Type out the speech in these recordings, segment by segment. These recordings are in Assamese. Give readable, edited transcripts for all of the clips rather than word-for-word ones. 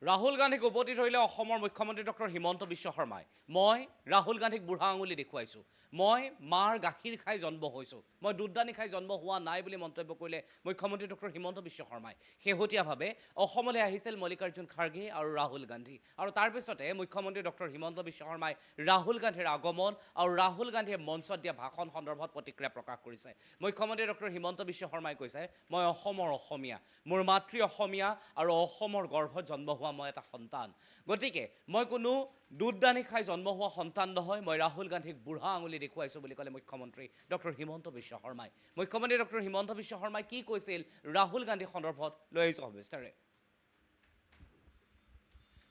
ৰাহুল গান্ধীক উভতি ধৰিলে অসমৰ মুখ্যমন্ত্ৰী ডক্টৰ হিমন্ত বিশ্ব শৰ্মাই। মই ৰাহুল গান্ধীক বুঢ়া আঙুলি দেখুৱাইছোঁ। মই মাৰ গাখীৰ খাই জন্ম হৈছোঁ। মই দুধদানি খাই জন্ম হোৱা নাই বুলি মন্তব্য কৰিলে মুখ্যমন্ত্ৰী ডক্টৰ হিমন্ত বিশ্ব শৰ্মাই। শেহতীয়াভাৱে অসমলৈ আহিছিল মল্লিকাৰ্জুন খাৰ্গে আৰু ৰাহুল গান্ধী। আৰু তাৰ পিছতে মুখ্যমন্ত্ৰী ডক্টৰ হিমন্ত বিশ্ব শৰ্মাই ৰাহুল গান্ধীৰ আগমন আৰু ৰাহুল গান্ধীয়ে মঞ্চত দিয়া ভাষণ সন্দৰ্ভত প্ৰতিক্ৰিয়া প্ৰকাশ কৰিছে। মুখ্যমন্ত্ৰী ডক্টৰ হিমন্ত বিশ্ব শৰ্মাই কৈছে, মই অসমৰ অসমীয়া, মোৰ মাতৃ অসমীয়া আৰু অসমৰ গৰ্ভত জন্ম হোৱা মই এটা সন্তান। গতিকে মই কোনো দুধদানি খাই জন্ম হোৱা সন্তান নহয়, মই ৰাহুল গান্ধীক বুঢ়া আঙুলি দেখুৱাইছোঁ বুলি ক'লে মুখ্যমন্ত্ৰী ডক্টৰ হিমন্ত বিশ্ব শৰ্মাই। মুখ্যমন্ত্ৰী ডক্টৰ হিমন্ত বিশ্ব শৰ্মাই কি কৈছিল ৰাহুল গান্ধী সন্দৰ্ভত লৈ আহিছোঁ সবিস্তাৰে।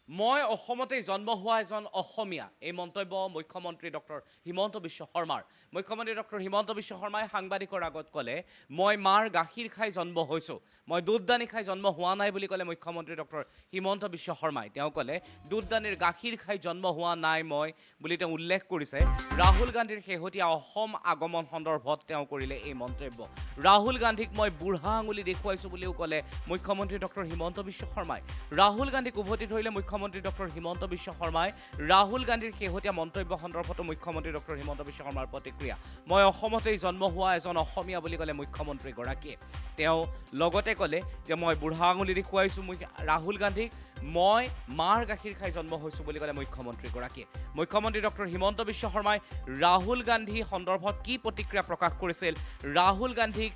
মই অসমতেই জন্ম হোৱা এজন অসমীয়া, এই মন্তব্য মুখ্যমন্ত্ৰী ডক্টৰ হিমন্ত বিশ্ব শৰ্মাৰ। মুখ্যমন্ত্ৰী ডক্টৰ হিমন্ত বিশ্ব শৰ্মাই সাংবাদিকৰ আগত ক'লে, মই মাৰ গাখীৰ খাই জন্ম হৈছোঁ, মই দুধদানি খাই জন্ম হোৱা নাই বুলি ক'লে মুখ্যমন্ত্ৰী ডক্টৰ হিমন্ত বিশ্ব শৰ্মাই। তেওঁ ক'লে, দুধদানিৰ গাখীৰ খাই জন্ম হোৱা নাই মই বুলি তেওঁ উল্লেখ কৰিছে। ৰাহুল গান্ধীৰ শেহতীয়া অসম আগমন সন্দৰ্ভত তেওঁ কৰিলে এই মন্তব্য। ৰাহুল গান্ধীক মই বুঢ়া আঙুলি দেখুৱাইছোঁ বুলিও ক'লে মুখ্যমন্ত্ৰী ডক্টৰ হিমন্ত বিশ্ব শৰ্মাই। ৰাহুল গান্ধীক উভতি ধৰিলে মুখ্যমন্ত্ৰী ডক্টৰ হিমন্ত বিশ্ব শৰ্মাই। ৰাহুল গান্ধীৰ শেহতীয়া মন্তব্য সন্দৰ্ভতো মুখ্যমন্ত্ৰী ডক্টৰ হিমন্ত বিশ্ব শৰ্মাৰ প্ৰতিক্ৰিয়া। মই অসমতেই জন্ম হোৱা এজন অসমীয়া বুলি ক'লে মুখ্যমন্ত্ৰীগৰাকীয়ে। তেওঁ লগতে ক'লে যে মই বুঢ়া আঙুলি দেখুৱাইছোঁ ৰাহুল গান্ধীক, মই মাৰ গাখীৰ খাই জন্ম হৈছোঁ বুলি ক'লে মুখ্যমন্ত্ৰীগৰাকীয়ে। মুখ্যমন্ত্ৰী ডক্টৰ হিমন্ত বিশ্ব শৰ্মাই ৰাহুল গান্ধী সন্দৰ্ভত কি প্ৰতিক্ৰিয়া প্ৰকাশ কৰিছিল, ৰাহুল গান্ধীক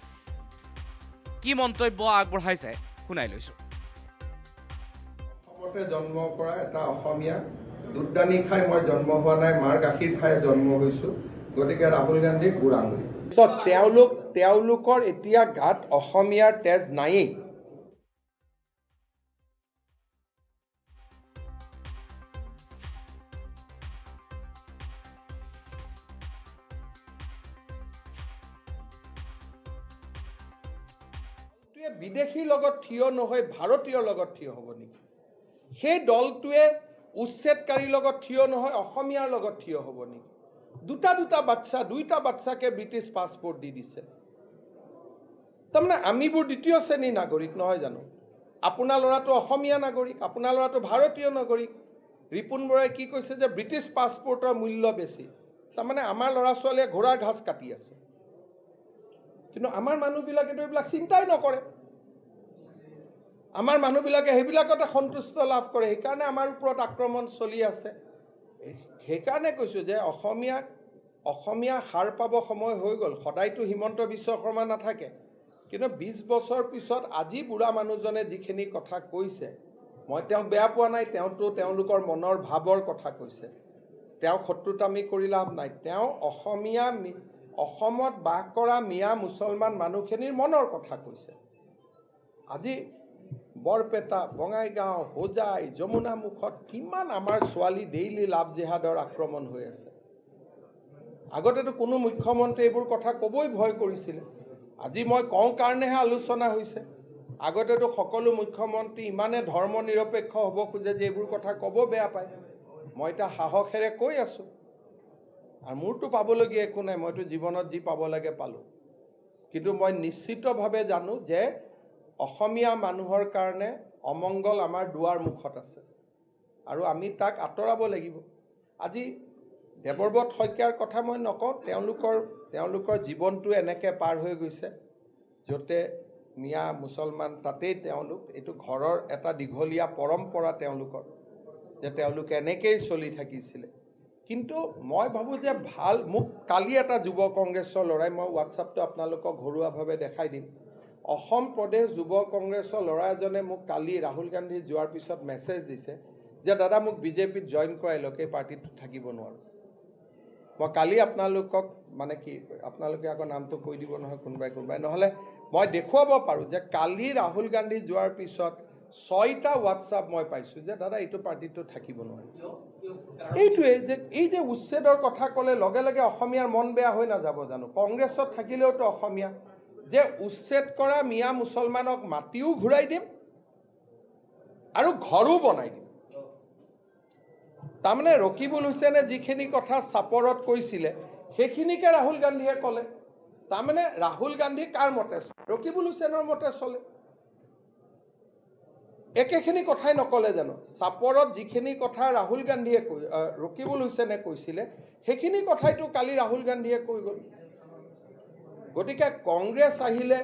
কি মন্তব্য আগবঢ়াইছে শুনাই লৈছোঁ। অসমতে জন্ম কৰা এটা অসমীয়া, দুধদানি খাই মই জন্ম হোৱা নাই, মাৰ গাখীৰ খাই জন্ম হৈছোঁ, গতিকে ৰাহুল গান্ধীক বুঢ়া আঙুলি। তেওঁলোকৰ এতিয়া গাত অসমীয়াৰ তেজ নায়েই। বিদেশীৰ লগত থিয় নহয় ভাৰতীয়ৰ লগত থিয় হ'ব নেকি? সেই দলটোৱে উচ্ছেদকাৰীৰ লগত থিয় নহয় অসমীয়াৰ লগত থিয় হ'ব নেকি? দুইটা বাচ্চাকে ব্ৰিটিছ পাছপৰ্ট দি দিছে। তাৰমানে আমিবোৰ দ্বিতীয় শ্ৰেণীৰ নাগৰিক নহয় জানো? আপোনাৰ ল'ৰাটো অসমীয়া নাগৰিক, আপোনাৰ ল'ৰাটো ভাৰতীয় নাগৰিক। ৰিপুণ বৰাই কি কৈছে যে ব্ৰিটিছ পাছপৰ্টৰ মূল্য বেছি। তাৰমানে আমাৰ ল'ৰা ছোৱালীয়ে ঘোঁৰাৰ ঘাচ কাটি আছে। কিন্তু আমাৰ মানুহবিলাকেতো এইবিলাক চিন্তাই নকৰে। আমাৰ মানুহবিলাকে সেইবিলাকতে সন্তুষ্ট লাভ কৰে, সেইকাৰণে আমাৰ ওপৰত আক্ৰমণ চলি আছে। সেইকাৰণে কৈছোঁ যে অসমীয়া সাৰ পাব সময় হৈ গ'ল। সদায়তো হিমন্ত বিশ্ব শৰ্মা নাথাকে, কিন্তু 20 বছৰ পিছত আজি বুঢ়া মানুহজনে যিখিনি কথা কৈছে, মই তেওঁক বেয়া পোৱা নাই। তেওঁতো তেওঁলোকৰ মনৰ ভাৱৰ কথা কৈছে। তেওঁ শত্ৰুতামি কৰি লাভ নাই। তেওঁ অসমত বাস কৰা মিয়া মুছলমান মানুহখিনিৰ মনৰ কথা কৈছে। আজি বৰপেটা, বঙাইগাঁও, হোজাই, যমুনামুখত কিমান আমাৰ ছোৱালী ডেইলি লাভ জেহাদৰ আক্ৰমণ হৈ আছে। আগতেতো কোনো মুখ্যমন্ত্ৰী এইবোৰ কথা ক'বই ভয় কৰিছিলে। আজি মই কওঁ কাৰণেহে আলোচনা হৈছে। আগতেতো সকলো মুখ্যমন্ত্ৰী ইমানে ধৰ্ম নিৰপেক্ষ হ'ব খোজে যে এইবোৰ কথা ক'ব বেয়া পায়। মই এতিয়া সাহসেৰে কৈ আছোঁ, আৰু মোৰতো পাবলগীয়া একো নাই, মইতো জীৱনত যি পাব লাগে পালোঁ। কিন্তু মই নিশ্চিতভাৱে জানো যে অসমীয়া মানুহৰ কাৰণে অমংগল আমাৰ দুৱাৰ মুখত আছে, আৰু আমি তাক আঁতৰাব লাগিব। আজি দেৱব্ৰত শইকীয়াৰ কথা মই নকওঁ, তেওঁলোকৰ জীৱনটো এনেকৈ পাৰ হৈ গৈছে, য'তে মিয়া মুছলমান তাতেই তেওঁলোক, এইটো ঘৰৰ এটা দীঘলীয়া পৰম্পৰা তেওঁলোকৰ, যে তেওঁলোকে এনেকেই চলি থাকিছিলে। কিন্তু মই ভাবোঁ যে মোক কালি এটা যুৱ কংগ্ৰেছৰ ল'ৰাই, মই হোৱাটছআপটো আপোনালোকক ঘৰুৱাভাৱে দেখাই দিম, অসম প্ৰদেশ যুৱ কংগ্ৰেছৰ ল'ৰা এজনে মোক কালি ৰাহুল গান্ধী যোৱাৰ পিছত মেছেজ দিছে যে দাদা মোক বিজেপিত জইন কৰাই লওক, এই পাৰ্টিটোত থাকিব নোৱাৰোঁ। মই কালি আপোনালোকক আপোনালোকে আকৌ নামটো কৈ দিব নহয় কোনোবাই, নহ'লে মই দেখুৱাব পাৰোঁ যে কালি ৰাহুল গান্ধী যোৱাৰ পিছত 6টা হোৱাটছআপ মই পাইছোঁ যে দাদা এইটো পাৰ্টিটো থাকিব নোৱাৰে। এইটোৱে যে এই যে উচ্ছেদৰ কথা ক'লে লগে লগে অসমীয়াৰ মন বেয়া হৈ নাযাব জানো? কংগ্ৰেছত থাকিলেওতো অসমীয়া, যে উচ্ছেদ কৰা মিয়া মুছলমানক মাটিও ঘূৰাই দিম আৰু ঘৰো বনাই দিম। তাৰমানে ৰকিবুল হুছেইনে যিখিনি কথা চাপৰত কৈছিলে সেইখিনিকে ৰাহুল গান্ধীয়ে ক'লে। তাৰমানে ৰাহুল গান্ধী কাৰ মতে চলে? ৰকিবুল হুছেইনৰ মতে চলে। একেখিনি কথাই নকলে জানো চাপৰত যিখিনি কথা ৰাহুল গান্ধীয়ে ৰকিবুল হুছেইনে কৈছিলে সেইখিনি কথাইতো কালি ৰাহুল গান্ধীয়ে কৈ গ'ল গতিকে কংগ্ৰেছ আহিলে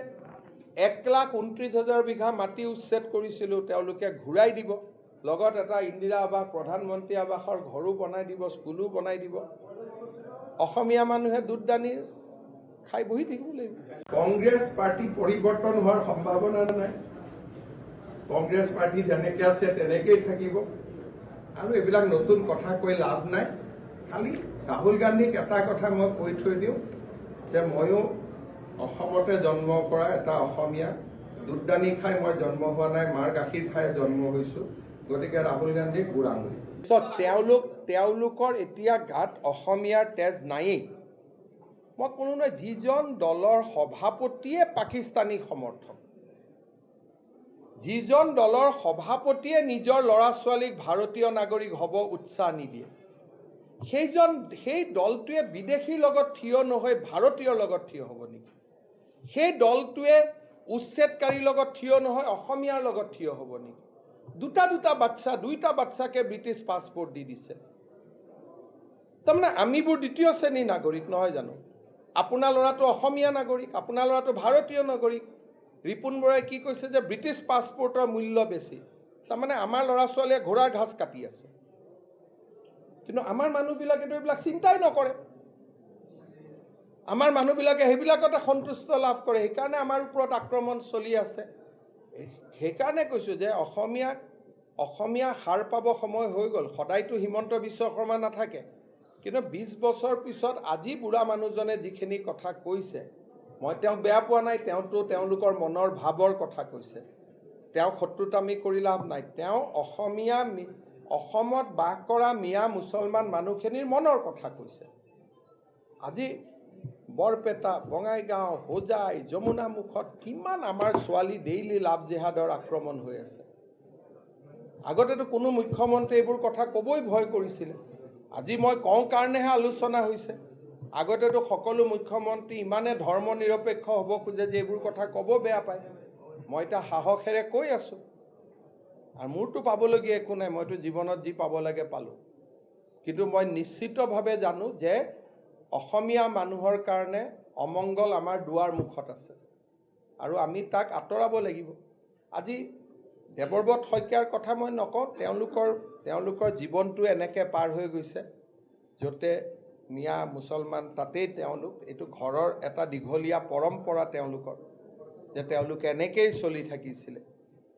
1,29,000 বিঘা মাটি উচ্ছেদ কৰিছিলোঁ তেওঁলোকে ঘূৰাই দিব লগত এটা ইন্দিৰা আৱাস প্ৰধানমন্ত্ৰী আৱাসৰ ঘৰো বনাই দিব স্কুলো বনাই দিব অসমীয়া মানুহে দুধ দানি খাই বহি থাকিব লাগিব কংগ্ৰেছ পাৰ্টি পৰিৱৰ্তন হোৱাৰ সম্ভাৱনা নাই কংগ্ৰেছ পাৰ্টি যেনেকৈ আছে তেনেকেই থাকিব আৰু এইবিলাক নতুন কথা কৈ লাভ নাই খালি ৰাহুল গান্ধীক এটা কথা মই কৈ থৈ দিওঁ যে ময়ো অসমতে জন্ম কৰা এটা অসমীয়া দুধদানি খাই মই জন্ম হোৱা নাই মাৰ গাখীৰ খাই জন্ম হৈছোঁ গতিকে ৰাহুল গান্ধীক বুঢ়া আঙুলি তেওঁলোকৰ এতিয়া গাত অসমীয়াৰ তেজ নায়েই মই কোনো নহয় যিজন দলৰ সভাপতিয়ে পাকিস্তানী সমৰ্থক যিজন দলৰ সভাপতিয়ে নিজৰ ল'ৰা ছোৱালীক ভাৰতীয় নাগৰিক হ'ব উৎসাহ নিদিয়ে সেই দলটোৱে বিদেশীৰ লগত থিয় নহয় ভাৰতীয়ৰ লগত থিয় হ'ব নেকি সেই দলটোৱে উচ্ছেদকাৰীৰ লগত থিয় নহয় অসমীয়াৰ লগত থিয় হ'ব নেকি দুটা বাচ্চাকে ব্ৰিটিছ পাছপৰ্ট দি দিছে তাৰমানে আমিবোৰ দ্বিতীয় শ্ৰেণীৰ নাগৰিক নহয় জানো আপোনাৰ ল'ৰাটো অসমীয়া নাগৰিক আপোনাৰ ল'ৰাটো ভাৰতীয় নাগৰিক ৰিপুণ বৰাই কি কৈছে যে ব্ৰিটিছ পাছপৰ্টৰ মূল্য বেছি তাৰমানে আমাৰ ল'ৰা ছোৱালীয়ে ঘোঁৰাৰ ঘাচ কাটি আছে কিন্তু আমাৰ মানুহবিলাকেতো এইবিলাক চিন্তাই নকৰে আমাৰ মানুহবিলাকে সেইবিলাকতে সন্তুষ্ট লাভ কৰে সেইকাৰণে আমাৰ ওপৰত আক্ৰমণ চলি আছে সেইকাৰণে কৈছোঁ যে অসমীয়া সাৰ পাব সময় হৈ গ'ল সদায়তো হিমন্ত বিশ্ব শৰ্মা নাথাকে কিন্তু 20 বছৰ পিছত আজি বুঢ়া মানুহজনে যিখিনি কথা কৈছে মই তেওঁক বেয়া পোৱা নাই তেওঁতো তেওঁলোকৰ মনৰ ভাৱৰ কথা কৈছে তেওঁ শত্ৰুতামি কৰি লাভ নাই তেওঁ অসমত বাস কৰা মিয়া মুছলমান মানুহখিনিৰ মনৰ কথা কৈছে আজি বৰপেটা বঙাইগাঁও হোজাই যমুনামুখত কিমান আমাৰ ছোৱালী ডেইলি লাভ জেহাদৰ আক্ৰমণ হৈ আছে আগতেতো কোনো মুখ্যমন্ত্ৰী এইবোৰ কথা ক'বই ভয় কৰিছিলে আজি মই কওঁ কাৰণেহে আলোচনা হৈছে আগতেতো সকলো মুখ্যমন্ত্ৰী ইমানে ধৰ্ম নিৰপেক্ষ হ'ব খোজে যে এইবোৰ কথা ক'ব বেয়া পায় মই এতিয়া সাহসেৰে কৈ আছোঁ আৰু মোৰতো পাবলগীয়া একো নাই মইতো জীৱনত যি পাব লাগে পালোঁ কিন্তু মই নিশ্চিতভাৱে জানো যে অসমীয়া মানুহৰ কাৰণে অমংগল আমাৰ দুৱাৰ মুখত আছে আৰু আমি তাক আঁতৰাব লাগিব আজি দেৱব্ৰত শইকীয়াৰ কথা মই নকওঁ তেওঁলোকৰ জীৱনটো এনেকৈ পাৰ হৈ গৈছে য'তে মিয়া মুছলমান তাতেই তেওঁলোক এইটো ঘৰৰ এটা দীঘলীয়া পৰম্পৰা তেওঁলোকৰ যে তেওঁলোকে এনেকৈয়ে চলি থাকিছিলে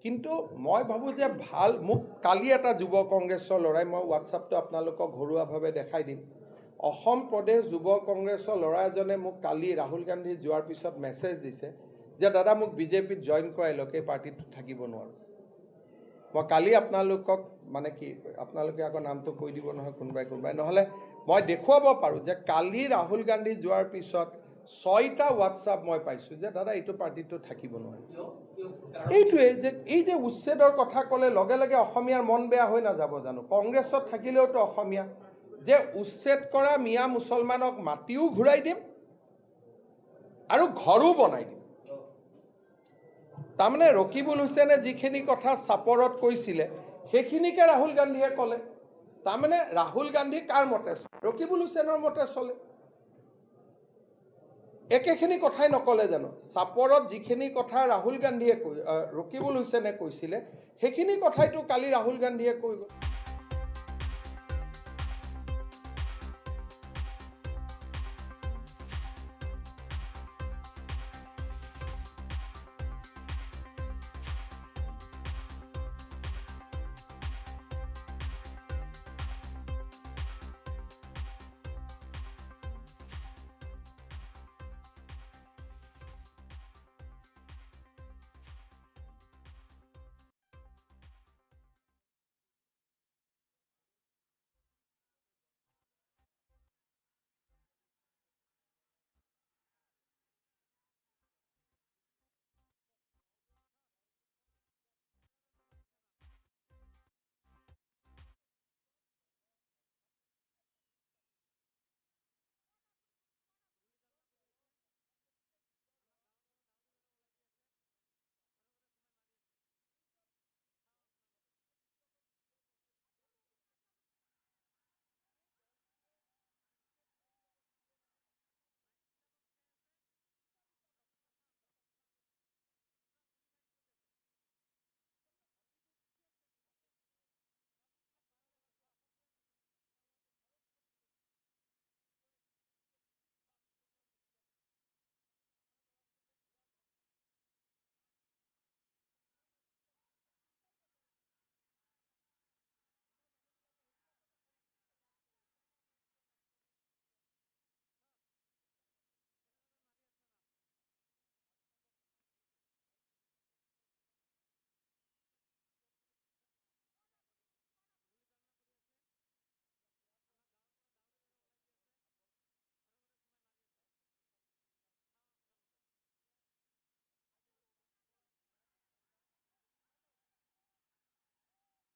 কিন্তু মই ভাবোঁ যে ভাল মোক কালি এটা যুৱ কংগ্ৰেছৰ ল'ৰাই মই হোৱাটছআপটো আপোনালোকক ঘৰুৱাভাৱে দেখাই দিম অসম প্ৰদেশ যুৱ কংগ্ৰেছৰ ল'ৰা এজনে মোক কালি ৰাহুল গান্ধী যোৱাৰ পিছত মেছেজ দিছে যে দাদা মোক বিজেপিত জইন কৰাই লওক এই পাৰ্টিটোত থাকিব নোৱাৰোঁ মই কালি আপোনালোকক মানে কি আপোনালোকে আকৌ নামটো কৈ দিব নহয় কোনোবাই নহ'লে মই দেখুৱাব পাৰোঁ যে কালি ৰাহুল গান্ধী যোৱাৰ পিছত 6টা হোৱাটছআপ মই পাইছোঁ যে দাদা এইটো পাৰ্টিটো থাকিব নোৱাৰে এইটোৱে যে এই যে উচ্ছেদৰ কথা ক'লে লগে লগে অসমীয়াৰ মন বেয়া হৈ নাযাব জানো কংগ্ৰেছত থাকিলেওতো অসমীয়া যে উচ্ছেদ কৰা মিয়া মুছলমানক মাটিও ঘূৰাই দিম আৰু ঘৰো বনাই দিম তাৰমানে ৰকিবুল হুছেইনে যিখিনি কথা চাপৰত কৈছিলে সেইখিনিকে ৰাহুল গান্ধীয়ে ক'লে তাৰমানে ৰাহুল গান্ধী কাৰ মতে ৰকিবুল হুছেইনৰ মতে চলে একেখিনি কথাই নকলে জানো চাপৰত যিখিনি কথা ৰাহুল গান্ধীয়ে ৰকিবুল হুছেইনে কৈছিলে সেইখিনি কথাইতো কালি ৰাহুল গান্ধীয়ে কৈ গ'ল